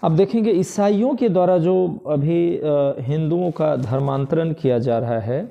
अब देखेंगे ईसाइयों के द्वारा जो अभी हिंदुओं का धर्मांतरण किया जा रहा है,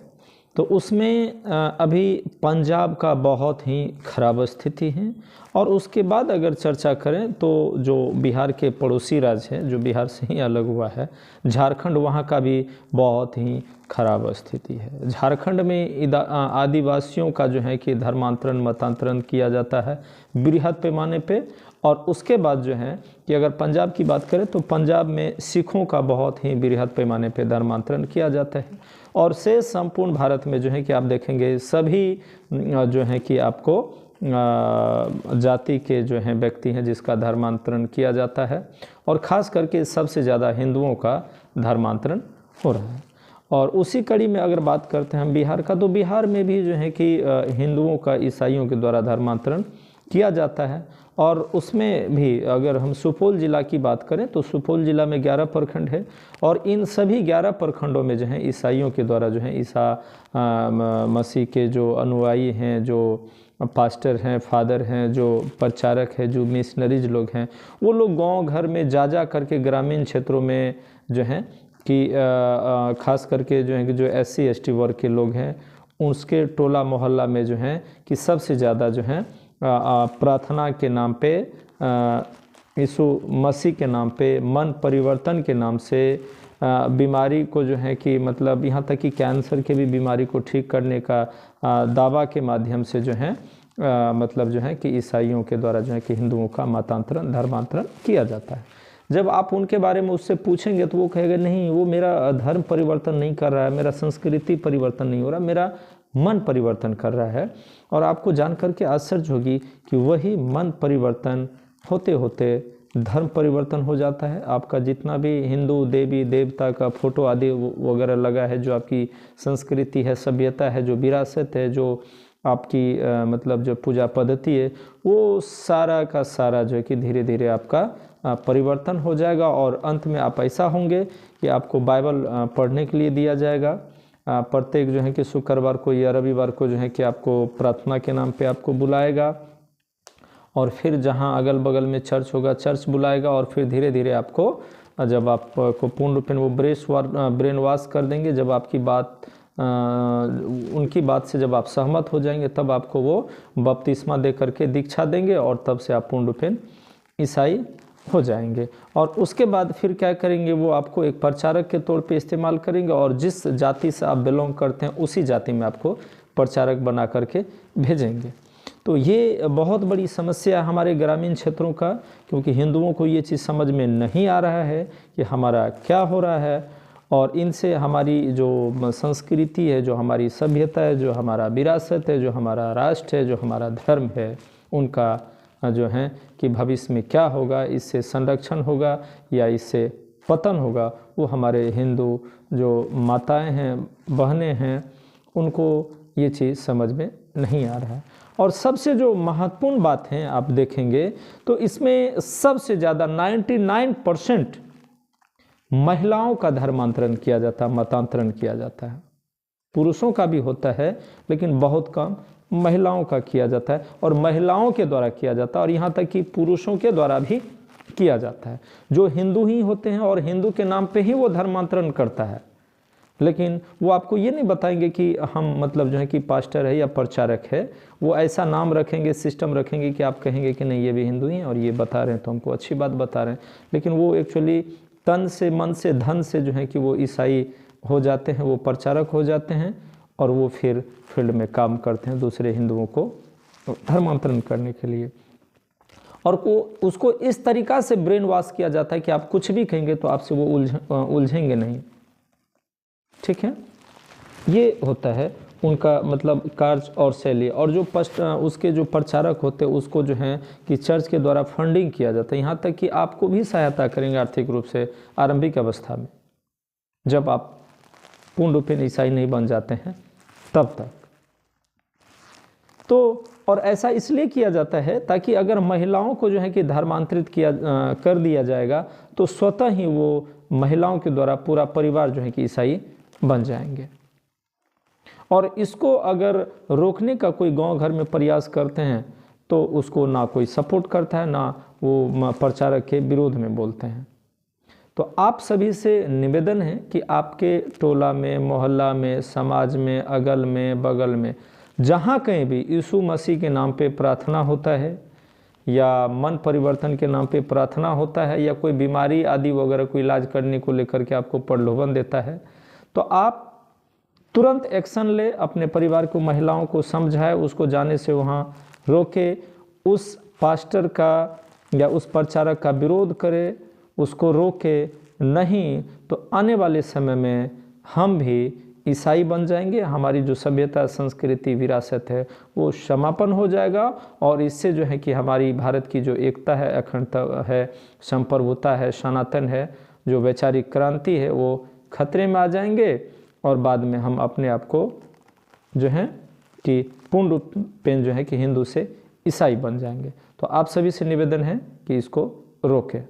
तो उसमें अभी पंजाब का बहुत ही खराब स्थिति है। और उसके बाद अगर चर्चा करें तो जो बिहार के पड़ोसी राज्य हैं, जो बिहार से ही अलग हुआ है, झारखंड, वहाँ का भी बहुत ही खराब स्थिति है। झारखंड में आदिवासियों का जो है कि धर्मांतरण मतांतरण किया जाता है बृहद पैमाने पे। और उसके बाद जो है कि अगर पंजाब की बात करें तो पंजाब में सिखों का बहुत ही बृहद पैमाने पे धर्मांतरण किया जाता है। और से संपूर्ण भारत में जो है कि आप देखेंगे सभी जो है कि आपको जाति के जो हैं व्यक्ति हैं जिसका धर्मांतरण किया जाता है। और ख़ास करके सबसे ज़्यादा हिंदुओं का धर्मांतरण हो रहा है। और उसी कड़ी में अगर बात करते हैं हम बिहार का, तो बिहार में भी जो है कि हिंदुओं का ईसाइयों के द्वारा धर्मांतरण किया जाता है। और उसमें भी अगर हम सुपौल ज़िला की बात करें तो सुपौल ज़िला में 11 प्रखंड है। और इन सभी 11 प्रखंडों में जो है ईसाइयों के द्वारा जो है ईसा मसीह के जो अनुयायी हैं, जो पास्टर हैं, फादर हैं, जो प्रचारक हैं, जो मिशनरीज लोग हैं, वो लोग गांव घर में जा करके ग्रामीण क्षेत्रों में जो हैं कि ख़ास करके जो है कि जो SC ST वर्ग के लोग हैं, उसके टोला मोहल्ला में जो हैं कि सबसे ज़्यादा जो है प्रार्थना के नाम पे, यीशु मसीह के नाम पे, मन परिवर्तन के नाम से बीमारी को जो है कि मतलब यहाँ तक कि कैंसर के भी बीमारी को ठीक करने का दावा के माध्यम से जो है मतलब जो है कि ईसाइयों के द्वारा जो है कि हिंदुओं का मतांतरण धर्मांतरण किया जाता है। जब आप उनके बारे में उससे पूछेंगे तो वो कहेगा नहीं, वो मेरा धर्म परिवर्तन नहीं कर रहा है, मेरा संस्कृति परिवर्तन नहीं हो रहा, मेरा मन परिवर्तन कर रहा है। और आपको जान करके आश्चर्य होगी कि वही मन परिवर्तन होते होते धर्म परिवर्तन हो जाता है। आपका जितना भी हिंदू देवी देवता का फोटो आदि वगैरह लगा है, जो आपकी संस्कृति है, सभ्यता है, जो विरासत है, जो आपकी मतलब जो पूजा पद्धति है, वो सारा का सारा जो है कि धीरे धीरे आपका परिवर्तन हो जाएगा। और अंत में आप ऐसा होंगे कि आपको बाइबल पढ़ने के लिए दिया जाएगा प्रत्येक जो है कि शुक्रवार को या रविवार को जो है कि आपको प्रार्थना के नाम पे आपको बुलाएगा। और फिर जहाँ अगल बगल में चर्च होगा चर्च बुलाएगा। और फिर धीरे धीरे आपको जब आपको पूर्ण रूप में वो ब्रेन वॉश कर देंगे, जब आपकी बात उनकी बात से जब आप सहमत हो जाएंगे, तब आपको वो बपतिस्मा दे करके दीक्षा देंगे और तब से आप पूर्ण रूप में ईसाई हो जाएंगे। और उसके बाद फिर क्या करेंगे, वो आपको एक प्रचारक के तौर पे इस्तेमाल करेंगे और जिस जाति से आप बिलोंग करते हैं उसी जाति में आपको प्रचारक बना करके भेजेंगे। तो ये बहुत बड़ी समस्या है हमारे ग्रामीण क्षेत्रों का, क्योंकि हिंदुओं को ये चीज़ समझ में नहीं आ रहा है कि हमारा क्या हो रहा है। और इनसे हमारी जो संस्कृति है, जो हमारी सभ्यता है, जो हमारा विरासत है, जो हमारा राष्ट्र है, जो हमारा धर्म है, उनका जो है कि भविष्य में क्या होगा, इससे संरक्षण होगा या इससे पतन होगा, वो हमारे हिंदू जो माताएं हैं, बहनें हैं, उनको ये चीज़ समझ में नहीं आ रहा है। और सबसे जो महत्वपूर्ण बात है आप देखेंगे तो इसमें सबसे ज़्यादा 99% महिलाओं का धर्मांतरण किया जाता है, मतांतरण किया जाता है। पुरुषों का भी होता है लेकिन बहुत कम महिलाओं का किया जाता है, और महिलाओं के द्वारा किया जाता है। और यहाँ तक कि पुरुषों के द्वारा भी किया जाता है, जो हिंदू ही होते हैं और हिंदू के नाम पे ही वो धर्मांतरण करता है। लेकिन वो आपको ये नहीं बताएंगे कि हम मतलब जो है कि पास्टर है या प्रचारक है। वो ऐसा नाम रखेंगे, सिस्टम रखेंगे कि आप कहेंगे कि नहीं ये भी हिंदू ही हैं और ये बता रहे हैं तो हमको अच्छी बात बता रहे हैं। लेकिन वो एक्चुअली तन से, मन से, धन से जो है कि वो ईसाई हो जाते हैं, वो प्रचारक हो जाते हैं और वो फिर फील्ड में काम करते हैं दूसरे हिंदुओं को धर्मांतरण करने के लिए। और उसको इस तरीक़ा से ब्रेन वॉश किया जाता है कि आप कुछ भी कहेंगे तो आपसे वो उलझेंगे नहीं। ठीक है, ये होता है उनका मतलब कार्य और शैली। और जो उसके जो प्रचारक होते हैं उसको जो है कि चर्च के द्वारा फंडिंग किया जाता है, यहाँ तक कि आपको भी सहायता करेंगे आर्थिक रूप से आरंभिक अवस्था में, जब आप पूर्ण रूप में ईसाई नहीं बन जाते हैं तब तक। तो और ऐसा इसलिए किया जाता है ताकि अगर महिलाओं को जो है कि धर्मांतरित कर दिया जाएगा तो स्वतः ही वो महिलाओं के द्वारा पूरा परिवार जो है कि ईसाई बन जाएंगे। और इसको अगर रोकने का कोई गांव घर में प्रयास करते हैं तो उसको ना कोई सपोर्ट करता है, ना वो प्रचारक के विरोध में बोलते हैं। तो आप सभी से निवेदन है कि आपके टोला में, मोहल्ला में, समाज में, अगल में, बगल में, जहाँ कहीं भी यीशु मसीह के नाम पे प्रार्थना होता है या मन परिवर्तन के नाम पे प्रार्थना होता है या कोई बीमारी आदि वगैरह को इलाज करने को लेकर के आपको प्रलोभन देता है, तो आप तुरंत एक्शन ले, अपने परिवार को, महिलाओं को समझाए, उसको जाने से वहाँ रोके, उस पास्टर का या उस प्रचारक का विरोध करे, उसको रोके। नहीं तो आने वाले समय में हम भी ईसाई बन जाएंगे, हमारी जो सभ्यता, संस्कृति, विरासत है वो समापन हो जाएगा और इससे जो है कि हमारी भारत की जो एकता है, अखंडता है, संप्रभुता है, सनातन है, जो वैचारिक क्रांति है, वो खतरे में आ जाएंगे और बाद में हम अपने आप को जो है कि पूर्ण रूप में जो है कि हिंदू से ईसाई बन जाएंगे। तो आप सभी से निवेदन है कि इसको रोकें।